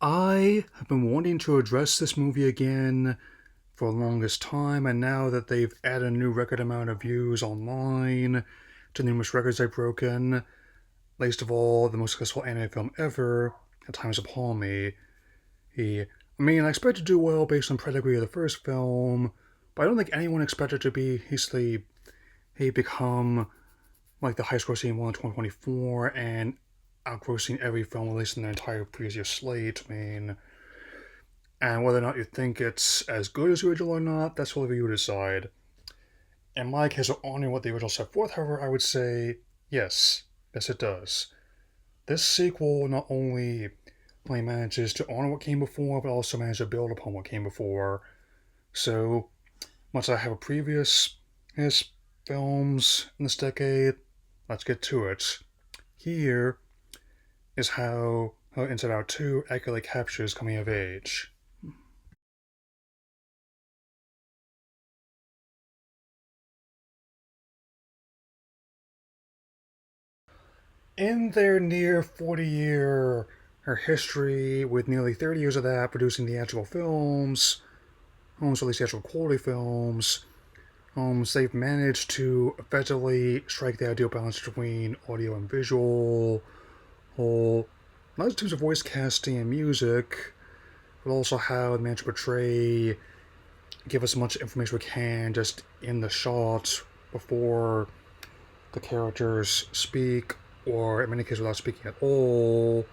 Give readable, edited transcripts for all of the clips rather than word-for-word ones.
I have been wanting to address this movie again for the longest time, and now that they've added a new record amount of views online to numerous records they've broken, least of all the most successful anime film ever, At Times Upon Me. I expect to do well based on pedigree of the first film, but I don't think anyone expected to be hastily become like the highest grossing one in 2024 and outgrossing every film released in their entire previous year slate. And whether or not you think it's as good as the original or not, that's whatever you decide. In my case of honoring what the original set forth, however, I would say yes. Yes, it does. This sequel not only manages to honor what came before, but also manages to build upon what came before. So, much as I have a previous his films in this decade, let's get to it. Here is how Inside Out 2 accurately captures coming of age. In their near 40-year history, with nearly 30 years of that producing theatrical films, almost at least theatrical quality films, they've managed to effectively strike the ideal balance between audio and visual, whole, not just in terms of voice casting and music, but also how they manage to portray, give us as much information we can just in the shot before the characters speak, or in many cases without speaking at all.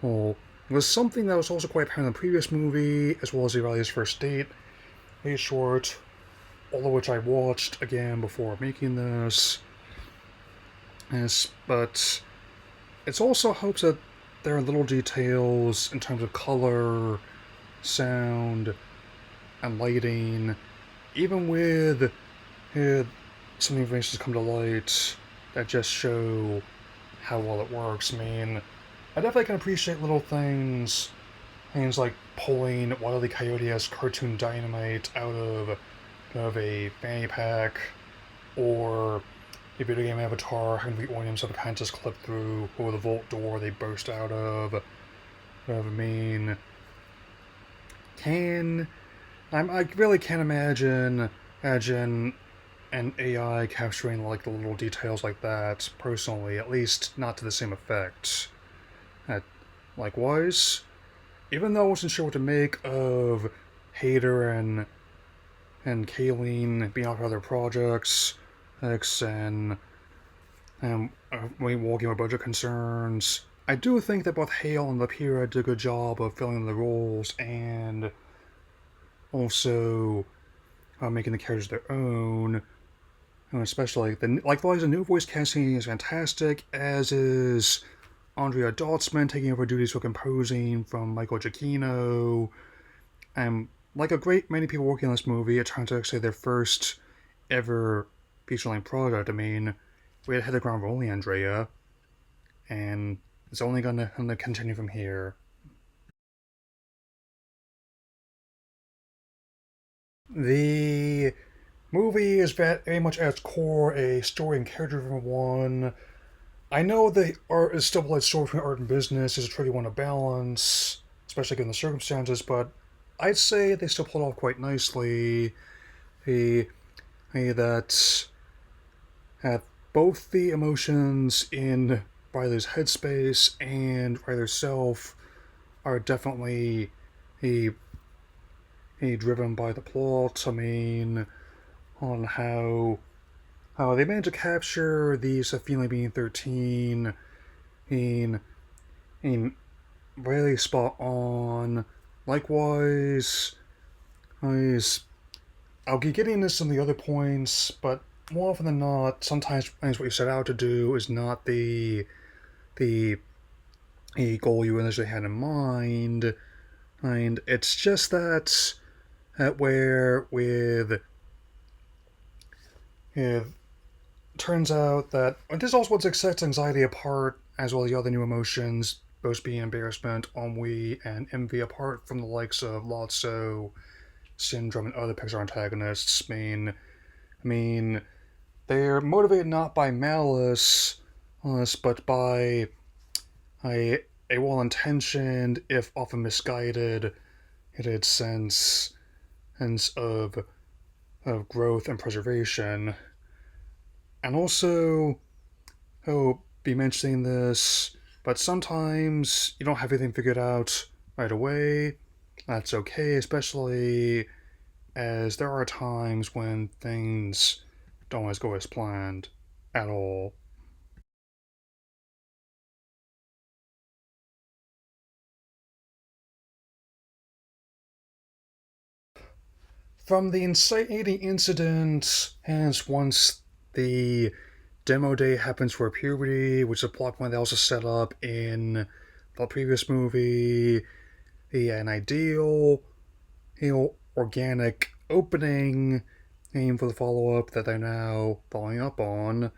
Well, it was something that was also quite apparent in the previous movie, as well as Evalia's First Date, a short, all of which I watched again before making this. But it also helps that there are little details in terms of color, sound, and lighting, even with some information come to light that just show how well it works. I definitely can appreciate little things like pulling Wile E. Coyote as cartoon dynamite out of a fanny pack, or a video game avatar having the onium subconscious clip through, or the vault door they burst out of. I mean, can I really can't imagine an AI capturing like the little details like that personally, at least not to the same effect. Likewise, even though I wasn't sure what to make of Hader and Kayleen being off other projects, X and walking with budget concerns, I do think that both Hale and Lapira did a good job of filling the roles and also making the characters their own. Especially the new voice casting is fantastic, as is Andrea Dotzman taking over duties for composing from Michael Giacchino. And like a great many people working on this movie, it turns out actually their first ever feature-length project. We had hit the ground rolling, Andrea, and it's only gonna continue from here. The movie is very much at its core a story and character-driven one. I know the art is still like story between art and business is a tricky one to balance, especially given the circumstances, but I'd say they still pull it off quite nicely. A, that have both the emotions in Riley's headspace and Riley's self are definitely a, driven by the plot. On how they managed to capture these feeling being 13 in in really spot on. Likewise, I'll be getting into some of the other points, but more often than not, sometimes what you set out to do is not the goal you initially had in mind, and it's just that where with it turns out that this is also what sets anxiety apart, as well as the other new emotions, both being embarrassment, ennui, and envy, apart from the likes of Lotso, Syndrome, and other Pixar antagonists. I mean, they're motivated not by malice, but by a well-intentioned, if often misguided, sense of growth and preservation. And also, I'll be mentioning this, but sometimes you don't have everything figured out right away. That's okay, especially as there are times when things don't always go as planned at all. From the inciting incident, hence once the demo day happens for puberty, which is a plot point that also set up in the previous movie, an ideal, organic opening aim for the follow up that they're now following up on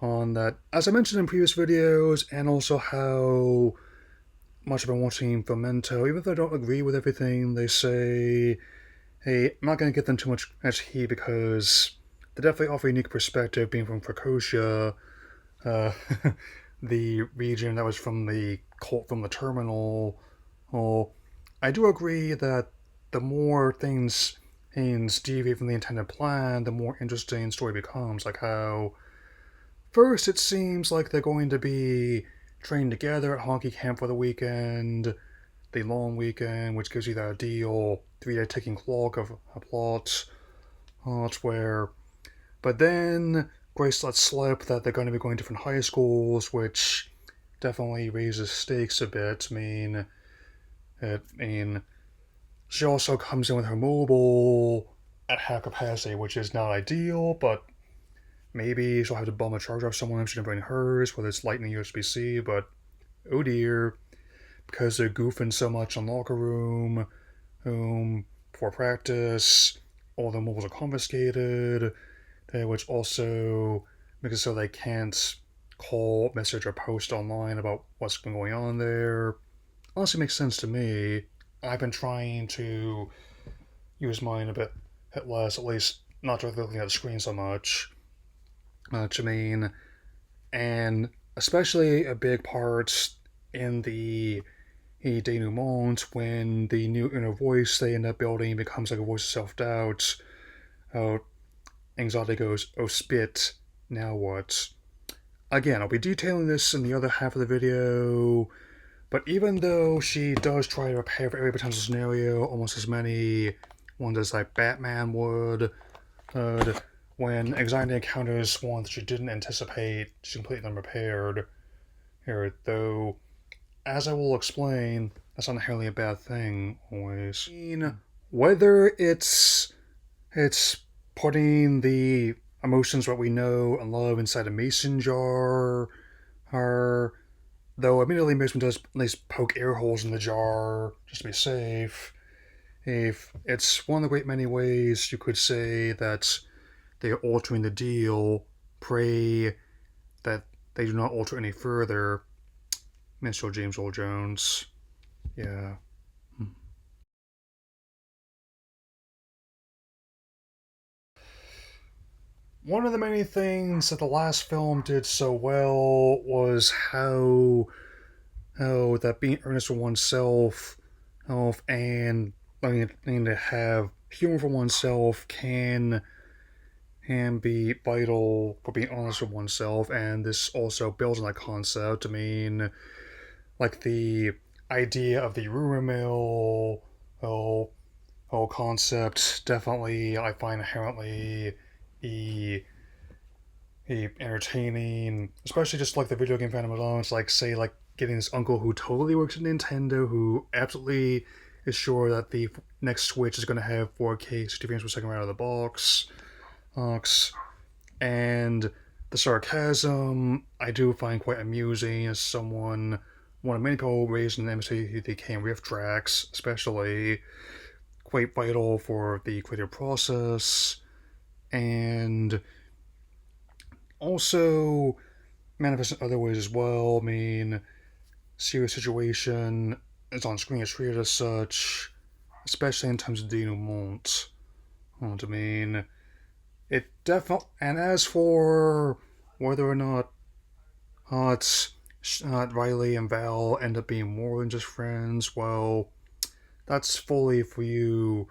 that, as I mentioned in previous videos, and also how much I've been watching Memento, even though I don't agree with everything they say. Hey, I'm not going to give them too much heat because they definitely offer a unique perspective being from Krakosia, uh, the region that was from the cult from the terminal. Well, I do agree that the more things deviate from the intended plan, the more interesting the story becomes. Like how first it seems like they're going to be trained together at hockey camp for the weekend, the long weekend, which gives you that ideal 3-day ticking clock of a plot. It's where, but then Grace lets slip that they're going to be going to different high schools, which definitely raises stakes a bit. I mean, she also comes in with her mobile at half capacity, which is not ideal, but maybe she'll have to bum a charger off someone if she didn't bring hers, whether it's Lightning USB-C, but oh dear, because they're goofing so much in locker room, for practice, all the mobiles are confiscated, which also makes it so they can't call, message, or post online about what's been going on there. Honestly, makes sense to me. I've been trying to use mine a bit less, at least not directly looking at the screen so much. I mean, and especially a big part in the denouement when the new inner voice they end up building becomes like a voice of self-doubt. Oh, anxiety goes, oh spit, now what? Again, I'll be detailing this in the other half of the video, but even though she does try to prepare for every potential scenario, almost as many ones as like Batman would, uh, when anxiety encounters one that she didn't anticipate, she's completely unprepared. Here, though, as I will explain, that's not inherently a bad thing, always. I mean, whether it's putting the emotions that we know and love inside a mason jar, or though admittedly Mason does at least poke air holes in the jar just to be safe. If it's one of the great many ways you could say that they are altering the deal, pray that they do not alter any further. Mr. James Earl Jones. Yeah. One of the many things that the last film did so well was how that being earnest for oneself, and learning to have humor for oneself can be vital for being honest with oneself, and this also builds on that concept. I mean, like the idea of the rumor mill, oh, whole concept definitely I find inherently e entertaining, especially just like the video game fandom alone. It's like say like getting this uncle who totally works at Nintendo, who absolutely is sure that the next Switch is going to have 4K 60 frames per second right out of the box, and the sarcasm I do find quite amusing as one of many people raised in the MCDK and riff tracks, especially quite vital for the creative process, and also manifest in other ways as well. I mean, serious situation is on screen is treated as such, especially in terms of denouement. I mean, it definitely. And as for whether or not it's Riley and Val end up being more than just friends. Well, that's fully for you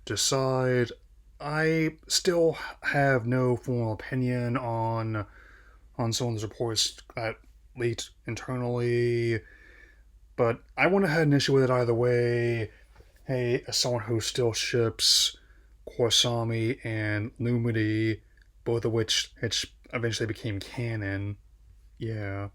to decide. I still have no formal opinion on some of the reports that leaked internally, but I wouldn't have had an issue with it either way. Hey, as someone who still ships Korsami and Lumity, both of which eventually became canon. Yeah.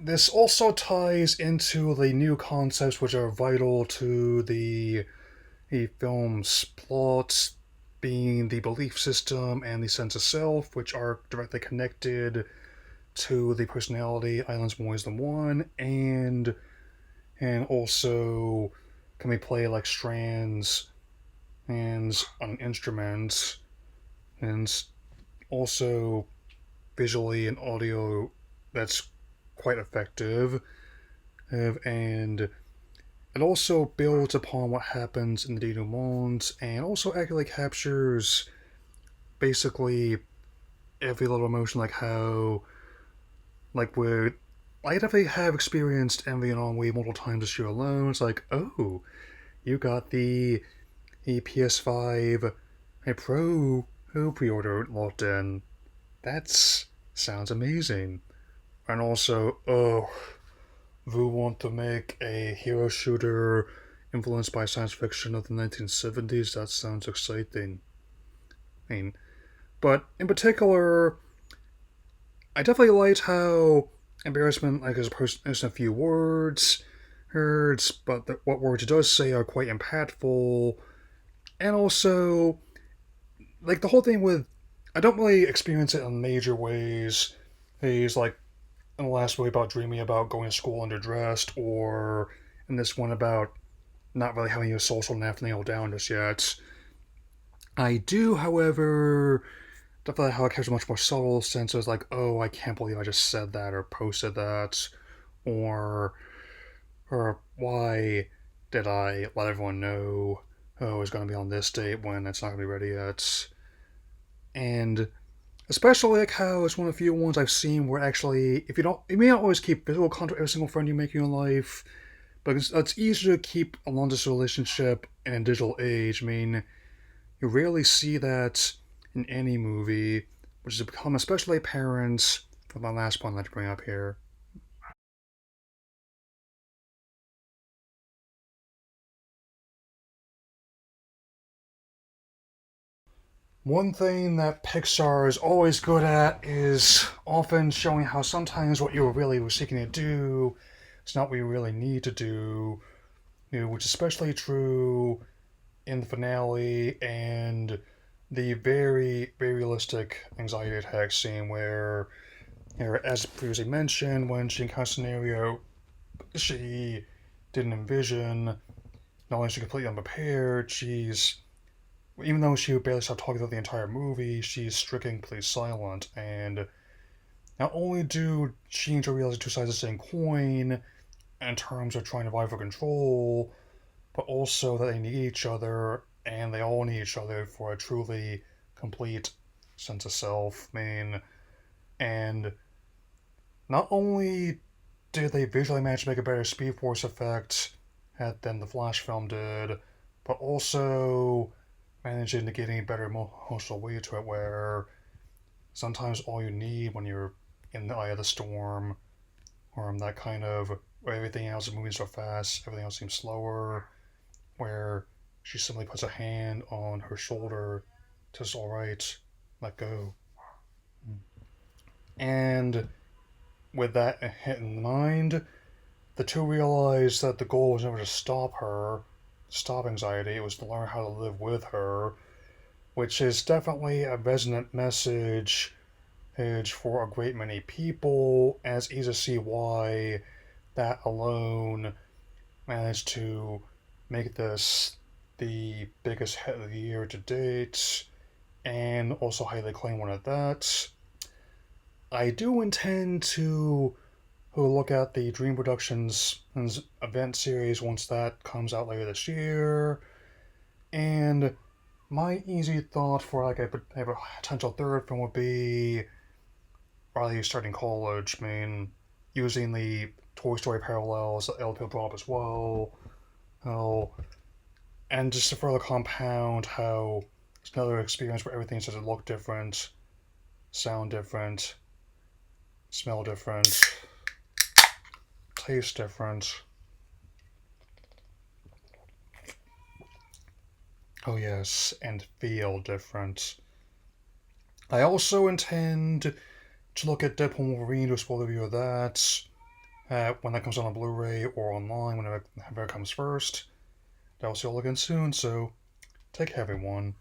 This also ties into the new concepts which are vital to the film's plot, being the belief system and the sense of self, which are directly connected to the personality Islands More Than One, and also can be played like strands and on instruments, and also visually and audio that's quite effective. And it also builds upon what happens in the denouement and also accurately captures basically every little emotion, like how, like, where I definitely have experienced envy and ennui multiple times this year alone. It's like, oh, you got the PS5 a Pro who pre-order locked in. That's sounds amazing. And also, oh, we want to make a hero shooter influenced by science fiction of the 1970s. That sounds exciting. I mean, but in particular, I definitely liked how embarrassment, like, as a person, is in a few words, but what words it does say are quite impactful. And also, like, the whole thing with, I don't really experience it in major ways. He's like in the last movie about dreaming about going to school underdressed, or in this one about not really having a social nav nailed down just yet. I do, however, definitely how it catches a much more subtle sense of like, oh, I can't believe I just said that or posted that, or why did I let everyone know, oh, it's going to be on this date when it's not going to be ready yet. And especially like how it's one of the few ones I've seen where actually, if you don't, you may not always keep visual contact with every single friend you make in your life, but it's easier to keep a long distance relationship in a digital age. I mean, you rarely see that in any movie, which has become especially apparent for my last point I'd like to bring up here. One thing that Pixar is always good at is often showing how sometimes what you were really seeking to do is not what you really need to do, which is especially true in the finale and the very, very realistic anxiety attack scene where, as previously mentioned, when she encounters a scenario she didn't envision, not only is she completely unprepared, she's, even though she would barely stop talking throughout the entire movie, she's stricken completely silent. And not only do she and Joe realize two sides of the same coin in terms of trying to vie for control, but also that they need each other, and they all need each other for a truly complete sense of self. I mean, and not only did they visually manage to make a better Speed Force effect than the Flash film did, but also managing to get a better emotional weight to it where sometimes all you need when you're in the eye of the storm, or that kind of where everything else is moving so fast, everything else seems slower, where she simply puts a hand on her shoulder, says, alright, let go. And with that in mind, the two realize that the goal was never to stop her, stop anxiety, it was to learn how to live with her, which is definitely a resonant message for a great many people, and it's easy to see why that alone managed to make this the biggest hit of the year to date, and also highly claim one at that. I do intend to look at the Dream Productions event series once that comes out later this year, And my easy thought for like a potential third film would be probably starting college. I mean, using the Toy Story parallels that LP brought up as well. How and just to further compound how it's another experience where everything doesn't look different, sound different, smell different, taste different. Oh yes, and feel different. I also intend to look at Deadpool Wolverine, do a spoiler review of that when that comes out on Blu-ray or online, whenever it comes first. That will see you all again soon, so take care everyone.